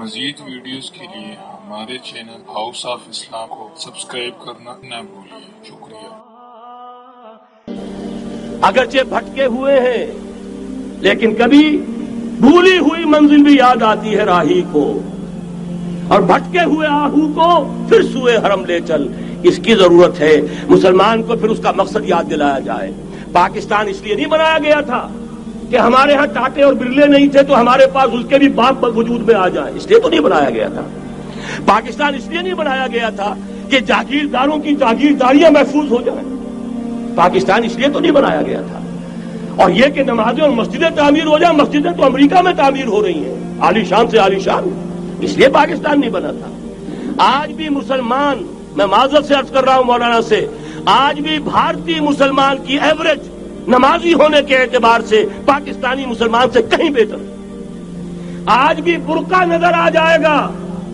مزید ویڈیوز کے لیے ہمارے چینل ہاؤس آف اسلام کو سبسکرائب کرنا نہ بھولیے۔ شکریہ۔ اگرچہ بھٹکے ہوئے ہیں لیکن کبھی بھولی ہوئی منزل بھی یاد آتی ہے راہی کو، اور بھٹکے ہوئے آہو کو پھر سوئے حرم لے چل۔ اس کی ضرورت ہے مسلمان کو پھر اس کا مقصد یاد دلایا جائے۔ پاکستان اس لیے نہیں بنایا گیا تھا کہ ہمارے ہاں ٹاٹے اور برلے نہیں تھے تو ہمارے پاس اس کے بھی باپ وجود میں آ جائیں، اس لیے تو نہیں بنایا گیا تھا۔ پاکستان اس لیے نہیں بنایا گیا تھا کہ جاگیرداروں کی جاگیرداریاں محفوظ ہو جائیں، پاکستان اس لیے تو نہیں بنایا گیا تھا۔ اور یہ کہ نمازیں اور مسجدیں تعمیر ہو جائیں، مسجدیں تو امریکہ میں تعمیر ہو رہی ہیں عالی شان سے عالی شان، اس لیے پاکستان نہیں بنا تھا۔ آج بھی مسلمان، میں معذرت سے عرض کر رہا ہوں مولانا سے، آج بھی بھارتی مسلمان کی ایوریج نمازی ہونے کے اعتبار سے پاکستانی مسلمان سے کہیں بہتر۔ آج بھی برقع نظر آ جائے گا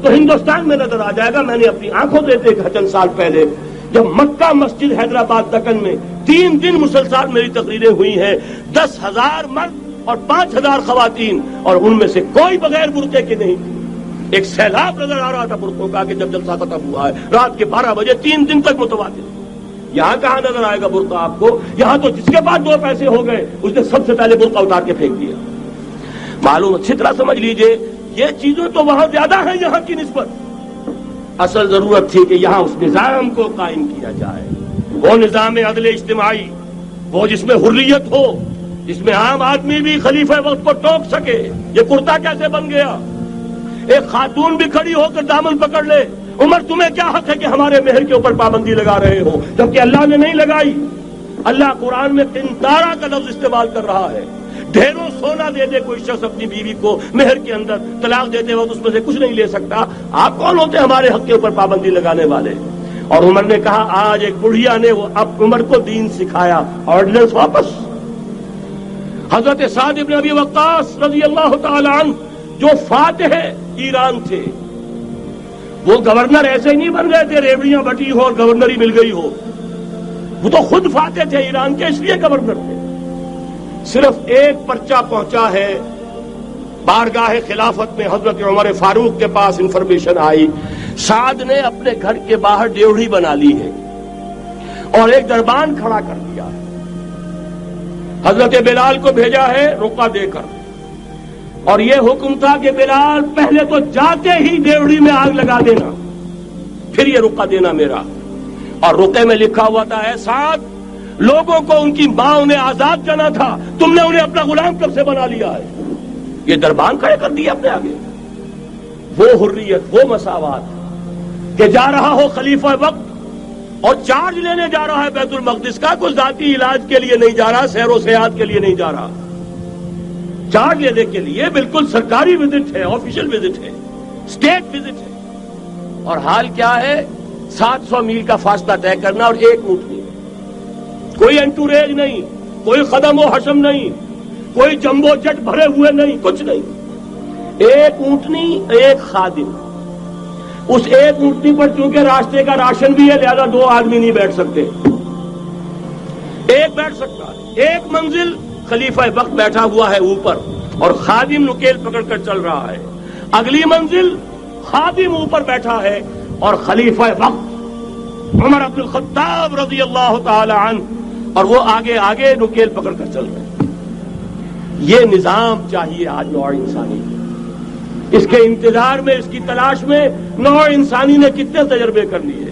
تو ہندوستان میں نظر آ جائے گا۔ میں نے اپنی آنکھوں سے دیکھا چند سال پہلے جب مکہ مسجد حیدرآباد دکن میں 3 دن مسلسل میری تقریریں ہوئی ہیں، 10,000 مرد اور 5,000 خواتین، اور ان میں سے کوئی بغیر برقعے کے نہیں تھی۔ ایک سیلاب نظر آ رہا تھا برقعوں کا کہ جب جلسہ ختم ہوا ہے رات کے 12 بجے 3 دن تک متواتر۔ یہاں کہاں نظر آئے گا برقع آپ کو؟ یہاں تو جس کے پاس 2 پیسے ہو گئے اس نے سب سے پہلے برقع اتار کے پھینک دیا۔ معلوم اچھی طرح سمجھ لیجئے یہ چیزیں تو وہاں زیادہ ہیں یہاں کی نسبت۔ اصل ضرورت تھی کہ یہاں اس نظام کو قائم کیا جائے، وہ نظام عدل اجتماعی، وہ جس میں حریت ہو، جس میں عام آدمی بھی خلیفہ وقت کو ٹوک سکے۔ یہ کرتا کیسے بن گیا؟ ایک خاتون بھی کھڑی ہو کر دامن پکڑ لے، عمر تمہیں کیا حق ہے کہ ہمارے مہر کے اوپر پابندی لگا رہے ہو، جبکہ اللہ نے نہیں لگائی۔ اللہ قرآن میں قنطارہ کا لفظ استعمال کر رہا ہے۔ ڈھیروں سونا دے دے کوئی شخص اپنی بیوی کو مہر کے اندر، طلاق دیتے وقت اس میں سے کچھ نہیں لے سکتا۔ آپ کون ہوتے ہمارے حق کے اوپر پابندی لگانے والے؟ اور عمر نے کہا آج ایک بڑھیا نے وہ اب عمر کو دین سکھایا، آرڈیننس واپس۔ حضرت سعد بن ابی وقاص رضی اللہ تعالی عنہ جو فاتح ایران تھے، وہ گورنر ایسے ہی نہیں بن گئے تھے ریوڑیاں بٹی ہو اور گورنر ہی مل گئی ہو، وہ تو خود فاتح تھے ایران کے، اس لیے گورنر تھے۔ صرف ایک پرچہ پہنچا ہے بارگاہ خلافت میں، حضرت عمر فاروق کے پاس انفارمیشن آئی سعد نے اپنے گھر کے باہر ڈیوڑی بنا لی ہے اور ایک دربان کھڑا کر دیا، حضرت بلال کو بھیجا ہے رقعہ دے کر، اور یہ حکم تھا کہ بلال پہلے تو جاتے ہی ڈیوڑی میں آگ لگا دینا، پھر یہ رقعہ دینا میرا۔ اور رقعے میں لکھا ہوا تھا اے سعد، لوگوں کو ان کی ماں نے آزاد جانا تھا، تم نے انہیں اپنا غلام کب سے بنا لیا ہے؟ یہ دربان کھڑے کر دیا اپنے آگے۔ وہ حریت، وہ مساوات کہ جا رہا ہو خلیفہ وقت اور چارج لینے جا رہا ہے بیت المقدس کا، کوئی ذاتی علاج کے لیے نہیں جا رہا، سیر و سیاحت کے لیے نہیں جا رہا، چارج لینے کے لیے بالکل سرکاری وزٹ ہے، آفیشل وزٹ ہے، اسٹیٹ وزٹ ہے۔ اور حال کیا ہے؟ 700 میل کا فاصلہ طے کرنا اور ایک اونٹنی، کوئی انٹوریج نہیں، کوئی قدم و حشم نہیں، کوئی جمبو جٹ بھرے ہوئے نہیں، کچھ نہیں، ایک اونٹنی ایک خادم۔ اس ایک اونٹنی پر چونکہ راستے کا راشن بھی ہے لہذا 2 آدمی نہیں بیٹھ سکتے، ایک بیٹھ سکتا ہے۔ ایک منزل خلیفہ وقت بیٹھا ہوا ہے اوپر اور خادم نکیل پکڑ کر چل رہا ہے، اگلی منزل خادم اوپر بیٹھا ہے اور خلیفہ وقت عمر بن الخطاب رضی اللہ تعالی عنہ اور وہ آگے آگے نکیل پکڑ کر چل رہے ہیں۔ یہ نظام چاہیے آج نوع انسانی کو۔ اس کے انتظار میں، اس کی تلاش میں نوع انسانی نے کتنے تجربے کر لیے،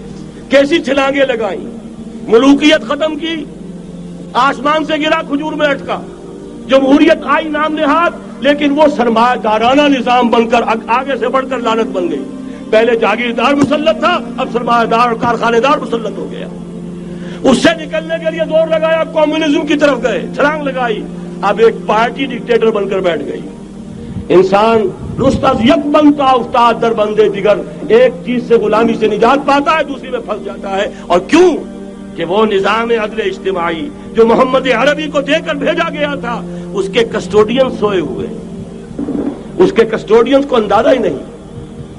کیسی چھلانگیں لگائیں، ملوکیت ختم کی، آسمان سے گرا کھجور میں اٹکا، جمہوریت آئی نام نہاد، لیکن وہ سرمایہ دارانہ نظام بن کر آگے سے بڑھ کر لعنت بن گئی۔ پہلے جاگیردار مسلط تھا، اب سرمایہ دار اور کارخانے دار مسلط ہو گیا۔ اس سے نکلنے کے لیے دور لگایا، کمیونزم کی طرف گئے، چھلانگ لگائی، اب ایک پارٹی ڈکٹیٹر بن کر بیٹھ گئی۔ انسان رست از یک بنتا افتاد در بندے دیگر، ایک چیز سے غلامی سے نجات پاتا ہے دوسری میں پھنس جاتا ہے۔ اور کیوں؟ کہ وہ نظام عدل اجتماعی جو محمد عربی کو دے کر بھیجا گیا تھا اس کے کسٹوڈین سوئے ہوئے، اس کے کسٹوڈینز کو اندازہ ہی نہیں۔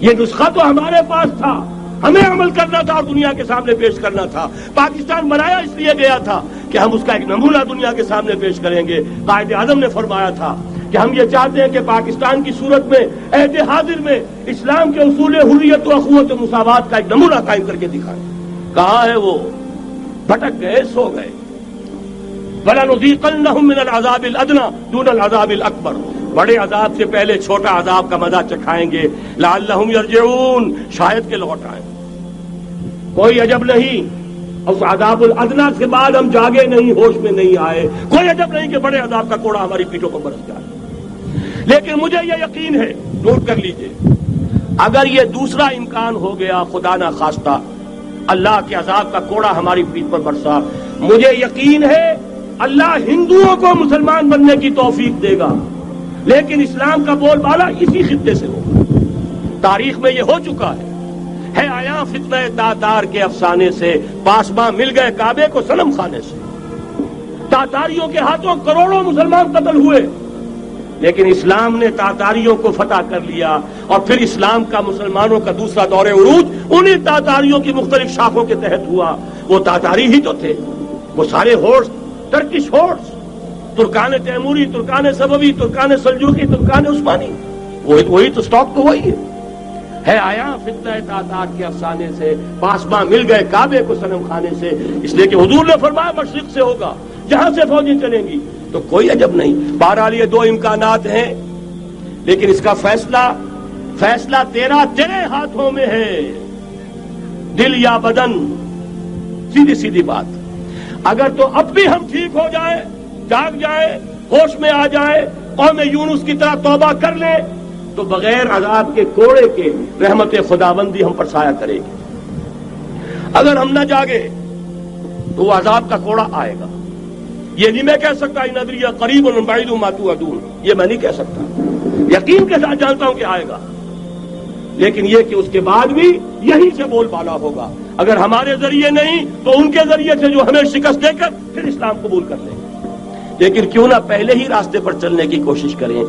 یہ نسخہ تو ہمارے پاس تھا، ہمیں عمل کرنا تھا اور دنیا کے سامنے پیش کرنا تھا۔ پاکستان بنایا اس لیے گیا تھا کہ ہم اس کا ایک نمونہ دنیا کے سامنے پیش کریں گے۔ قائد اعظم نے فرمایا تھا کہ ہم یہ چاہتے ہیں کہ پاکستان کی صورت میں عہد حاضر میں اسلام کے اصول حریت و اخوت و مساوات کا ایک نمونہ قائم کر کے دکھائیں. کہاں ہے وہ؟ بھٹک گئے، سو گئے. وَلَنُذِيقَنَّهُم مِّنَ الْعَذَابِ الْأَدْنَىٰ دُونَ الْعَذَابِ الْأَكْبَرِ، بڑے عذاب سے پہلے چھوٹا عذاب کا مزہ چکھائیں گے. لَعَلَّهُمْ يَرْجِعُونَ، شاید کہ لوٹ آئیں. کوئی عجب نہیں اس عذاب الادنیٰ کے بعد ہم جاگے نہیں، ہوش میں نہیں آئے. کوئی عجب نہیں کہ بڑے عذاب کا کوڑا ہماری پیٹھوں پر برس جائے. لیکن مجھے یہ یقین ہے، نوٹ کر لیجئے، اگر یہ دوسرا امکان ہو گیا، خدا نہ خواستہ اللہ کے عذاب کا کوڑا ہماری پیٹھ پر برسا، مجھے یقین ہے اللہ ہندوؤں کو مسلمان بننے کی توفیق دے گا. لیکن اسلام کا بول بالا اسی خطے سے ہوگا. تاریخ میں یہ ہو چکا ہے آیا فتنہ تاتار کے افسانے سے، پاسباں مل گئے کعبے کو صنم خانے سے. تاتاریوں کے ہاتھوں کروڑوں مسلمان قتل ہوئے، لیکن اسلام نے تاتاریوں کو فتح کر لیا. اور پھر اسلام کا مسلمانوں کا دوسرا دور عروج انہیں تاتاریوں کی مختلف شاخوں کے تحت ہوا. وہ تاتاری ہی تو تھے، وہ سارے ہورس، ٹرکش ہورس، ترکان تیموری، ترکان سبوی، ترکان سلجوقی، ترکان عثمانی، وہی تو سٹاک تو وہی ہے آیا فتنہ تاتار کے افسانے سے، پاسباں مل گئے کعبے کو صنم خانے سے. اس لیے کہ حضور نے فرمایا مشرق سے ہوگا، جہاں سے فوجیں چلیں گی. تو کوئی عجب نہیں. بہرحال یہ دو امکانات ہیں، لیکن اس کا فیصلہ تیرے ہاتھوں میں ہے، دل یا بدن. سیدھی بات. اگر تو اب بھی ہم ٹھیک ہو جائیں، جاگ جائیں، ہوش میں آ جائیں، قوم یونس کی طرح توبہ کر لیں، تو بغیر عذاب کے کوڑے کے رحمت خداوندی ہم پر سایہ کرے گی. اگر ہم نہ جاگے تو وہ عذاب کا کوڑا آئے گا. یہ نہیں میں کہہ سکتا ان ادری قریب بعید ما توعدون، یہ میں نہیں کہہ سکتا، یقین کے ساتھ جانتا ہوں کہ آئے گا. لیکن یہ کہ اس کے بعد بھی یہیں سے بول بالا ہوگا. اگر ہمارے ذریعے نہیں تو ان کے ذریعے سے جو ہمیں شکست دے کر پھر اسلام قبول کر لیں. لیکن کیوں نہ پہلے ہی راستے پر چلنے کی کوشش کریں.